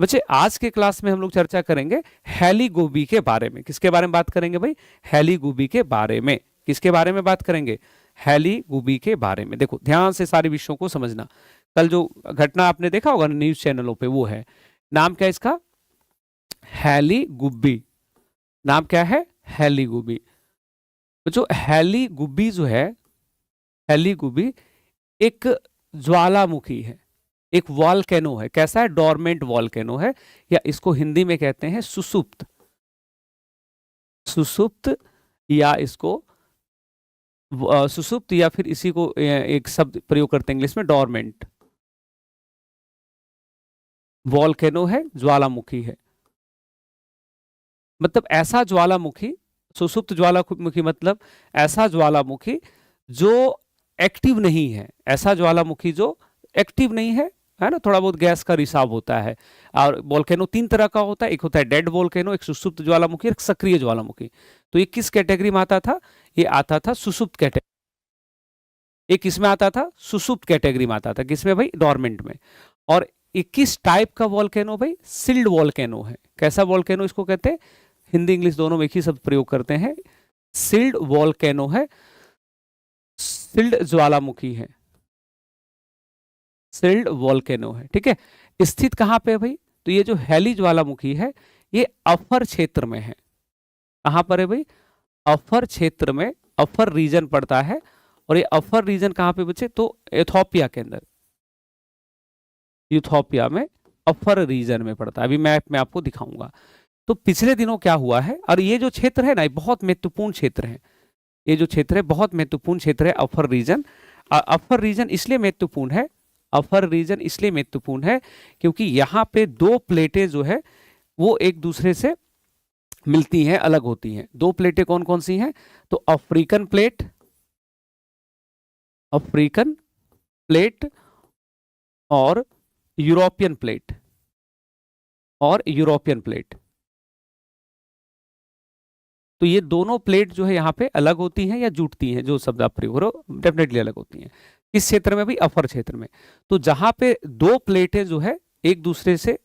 बच्चे आज के क्लास में हम लोग चर्चा करेंगे हेलीगोबी के बारे में। किसके बारे में बात करेंगे भाई? हेलीगोबी के बारे में। किसके बारे में बात करेंगे? हेलीगोबी के बारे में। देखो ध्यान से सारे विषयों को समझना। कल जो घटना आपने देखा होगा न्यूज चैनलों पे, वो है, नाम क्या है इसका? हेलीगुब्बी। नाम क्या है? हेलीगुब्बी। जो हेलीगुब्बी जो है, हेलीगुब्बी एक ज्वालामुखी है, एक वॉल्केनो है। कैसा है? डोरमेंट वॉल्केनो है, या इसको हिंदी में कहते हैं सुसुप्त। सुसुप्त, या इसको सुसुप्त, या फिर इसी को एक शब्द प्रयोग करते हैं इंग्लिश में, डोरमेंट वॉल्केनो है, ज्वालामुखी है। मतलब ऐसा ज्वालामुखी, सुसुप्त ज्वालामुखी मतलब ऐसा ज्वालामुखी जो एक्टिव नहीं है, ऐसा ज्वालामुखी जो एक्टिव नहीं है ना, थोड़ा बहुत गैस का रिसाव होता है। और वोल्केनो तीन तरह का होता है, एक होता है डेड वोल्केनो, एक सुसुप्त ज्वालामुखी, एक सक्रिय ज्वालामुखी। तो ये किस कैटेगरी में आता था? ये आता था सुसुप्त कैटेगरी। ये किस में आता था? सुसुप्त कैटेगरी में आता था। किसमें भाई? डोरमेंट में। और ये किस टाइप का वोल्केनो भाई? सिल्ड वोल्केनो है। कैसा वोल्केनो इसको कहते हैं? हिंदी इंग्लिश दोनों में एक ही शब्द प्रयोग करते हैं, सिल्ड वोल्केनो है, सिल्ड ज्वालामुखी है, सिल्ड वोल्केनो है। ठीक है, स्थित कहां पे है भाई? तो ये जो हेली ज्वालामुखी है ये अफर क्षेत्र में है। कहां पर है भाई? अफर क्षेत्र में, अफर रीजन पड़ता है। और ये अफर रीजन कहां पे बच्चे? तो इथोपिया के अंदर, इथोपिया में अफर रीजन में पड़ता है। अभी मैप में आपको दिखाऊंगा। तो पिछले दिनों क्या हुआ है, और ये जो क्षेत्र है ना, ये बहुत महत्वपूर्ण क्षेत्र है। ये जो क्षेत्र है बहुत महत्वपूर्ण क्षेत्र है, अफर रीजन। अफर रीजन इसलिए महत्वपूर्ण है, अफर रीजन इसलिए महत्वपूर्ण है क्योंकि यहाँ पे दो प्लेटें जो है वो एक दूसरे से मिलती हैं, अलग होती हैं। दो प्लेटें कौन कौन सी हैं? तो अफ्रीकन प्लेट, अफ्रीकन प्लेट और यूरोपियन प्लेट, और यूरोपियन प्लेट। तो ये दोनों प्लेट जो है यहाँ पे अलग होती हैं या जुटती हैं, जो शब्द आप प्रयोग करो, डेफिनेटली अलग होती हैं। इस क्षेत्र में भी, अफर क्षेत्र में। तो जहां पे दो प्लेटें जो है एक दूसरे से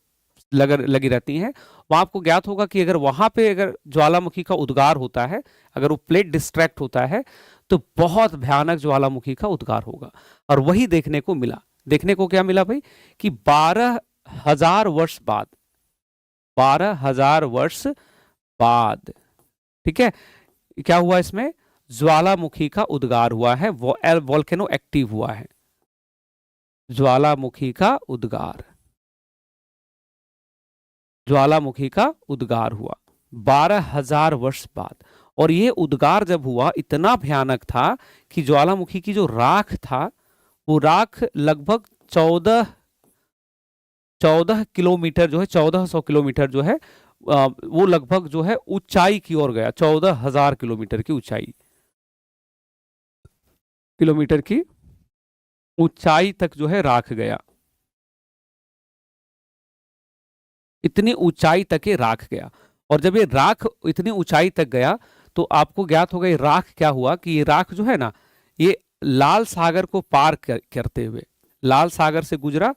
लगी रहती हैं, वहां आपको ज्ञात होगा कि अगर वहां पे अगर ज्वालामुखी का उद्गार होता है, अगर वो प्लेट डिस्ट्रैक्ट होता है, तो बहुत भयानक ज्वालामुखी का उद्गार होगा। और वही देखने को मिला। देखने को क्या मिला भाई? कि 12,000 वर्ष बाद, 12,000 वर्ष बाद, ठीक है, क्या हुआ इसमें? ज्वालामुखी का उद्गार हुआ है, वोल्केनो एक्टिव हुआ है। ज्वालामुखी का उद्गार, ज्वालामुखी का उद्गार हुआ 12,000 वर्ष बाद। और ये उद्गार जब हुआ इतना भयानक था कि ज्वालामुखी की जो राख था, वो राख लगभग 14 किलोमीटर जो है, 1400 किलोमीटर जो है, वो लगभग जो है ऊंचाई की ओर गया। 14,000 किलोमीटर की ऊंचाई, किलोमीटर की ऊंचाई तक जो है राख गया। इतनी ऊंचाई तक ये राख गया। और जब ये राख इतनी ऊंचाई तक गया तो आपको ज्ञात होगा ये राख क्या हुआ, कि ये राख जो है ना, ये लाल सागर को पार करते हुए, लाल सागर से गुजरा,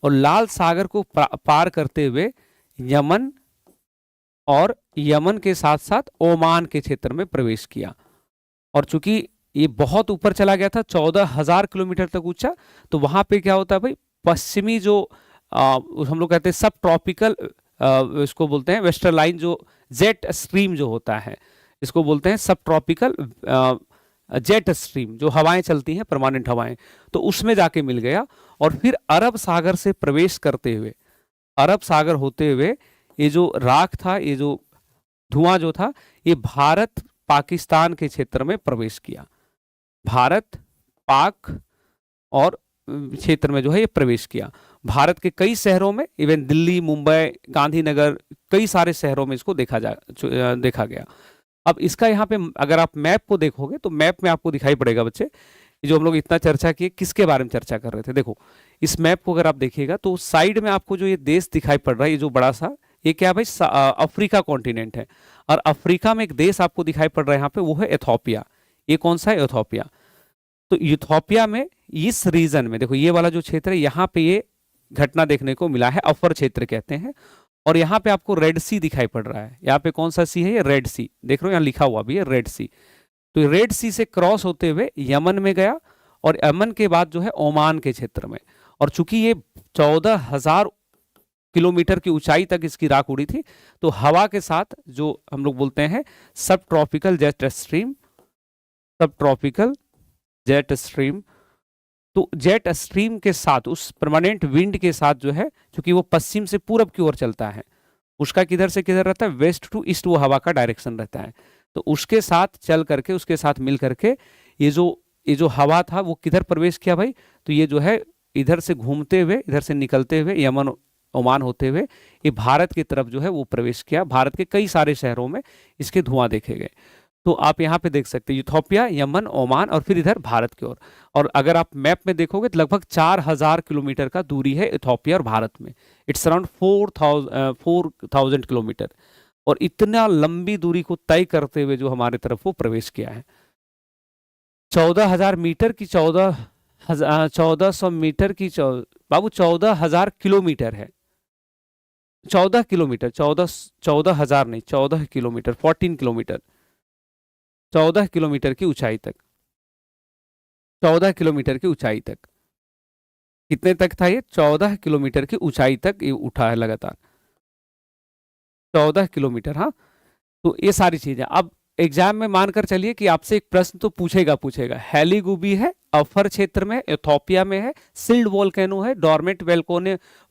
और लाल सागर को पार करते हुए यमन, और यमन के साथ साथ ओमान के क्षेत्र में प्रवेश किया। और चूंकि ये बहुत ऊपर चला गया था, 14,000 किलोमीटर तक ऊंचा, तो वहां पे क्या होता है भाई? पश्चिमी जो हम लोग कहते हैं सब ट्रॉपिकल, इसको बोलते हैं वेस्टरलाइन, जो जेट स्ट्रीम जो होता है, इसको बोलते हैं सब ट्रॉपिकल जेट स्ट्रीम, जो हवाएं चलती हैं, परमानेंट हवाएं, तो उसमें जाके मिल गया। और फिर अरब सागर से प्रवेश करते हुए, अरब सागर होते हुए, ये जो राख था, ये जो धुआं जो था, ये भारत पाकिस्तान के क्षेत्र में प्रवेश किया। भारत पाक और क्षेत्र में जो है ये प्रवेश किया। भारत के कई शहरों में, इवन दिल्ली, मुंबई, गांधीनगर, कई सारे शहरों में इसको देखा गया। अब इसका यहाँ पे अगर आप मैप को देखोगे तो मैप में आपको दिखाई पड़ेगा बच्चे, जो हम लोग इतना चर्चा किए, किसके बारे में चर्चा कर रहे थे। देखो इस मैप को अगर आप देखिएगा तो साइड में आपको जो ये देश दिखाई पड़ रहा है, ये जो बड़ा सा, ये क्या भाई? अफ्रीका कॉन्टिनेंट है। और अफ्रीका में एक देश आपको दिखाई पड़ रहा है यहाँ पे, वो है इथोपिया। ये कौन सा है? इथोपिया। तो इथोपिया में इस रीजन में देखो, ये वाला जो क्षेत्र है, यहाँ पे घटना देखने को मिला है, अफर क्षेत्र कहते हैं। और यहाँ पे आपको रेड सी दिखाई पड़ रहा है, यहाँ पे कौन सा सी है, ये रेड सी, देख रहे हो यहाँ लिखा हुआ भी है रेड सी। तो रेड सी से क्रॉस होते हुए यमन में गया, और यमन के बाद जो है ओमान के क्षेत्र में। और चूंकि ये 14,000 किलोमीटर की ऊंचाई तक इसकी राख उड़ी थी, तो हवा के साथ जो हम लोग बोलते हैं सब ट्रॉपिकल जेट स्ट्रीम, सब ट्रॉपिकल जेट स्ट्रीम, तो जेट स्ट्रीम के साथ, उस परमानेंट विंड के साथ जो है, क्योंकि वो पश्चिम से पूरब की ओर चलता है, उसका किधर से किधर रहता है, वेस्ट टू ईस्ट वो हवा का डायरेक्शन रहता है। तो उसके साथ चल करके, उसके साथ मिल करके ये जो हवा था वो किधर प्रवेश किया भाई, तो ये जो है इधर से घूमते हुए, इधर से निकलते हुए यमन ओमान होते हुए ये भारत की तरफ जो है वो प्रवेश किया। भारत के कई सारे शहरों में इसके धुआं देखे गए। तो आप यहाँ पे देख सकते हैं इथोपिया, यमन, ओमान और फिर इधर भारत की ओर। और अगर आप मैप में देखोगे तो लगभग 4,000 किलोमीटर का दूरी है इथोपिया और भारत में। It's around 4,000 kilometre. और इतना लंबी दूरी को तय करते हुए जो हमारे तरफ वो प्रवेश किया है। 14,000 मीटर की 1400 मीटर की बाबू 14,000 किलोमीटर है, 14 किलोमीटर, 14,000 नहीं, 14 किलोमीटर, 14 किलोमीटर, 14 किलोमीटर की ऊंचाई तक, 14 किलोमीटर की ऊंचाई तक। कितने तक था ये, 14 किलोमीटर की ऊंचाई तक ये उठा है लगातार, 14 किलोमीटर। हाँ, तो ये सारी चीजें अब एग्जाम में मानकर चलिए कि आपसे एक प्रश्न तो पूछेगा। हेलीगुबी है, अफर क्षेत्र में, इथोपिया में है, सिल्ड वोल्केनो है, डॉर्मेंट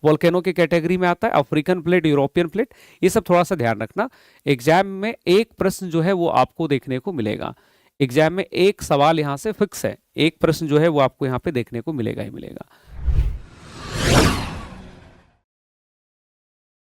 वोल्केनो के कैटेगरी में आता है, अफ्रीकन प्लेट, यूरोपियन प्लेट, ये सब थोड़ा सा ध्यान रखना। एग्जाम में एक प्रश्न जो है वो आपको देखने को मिलेगा, एग्जाम में एक सवाल यहाँ से फिक्स है, एक प्रश्न जो है वो आपको यहाँ पे देखने को मिलेगा ही मिलेगा।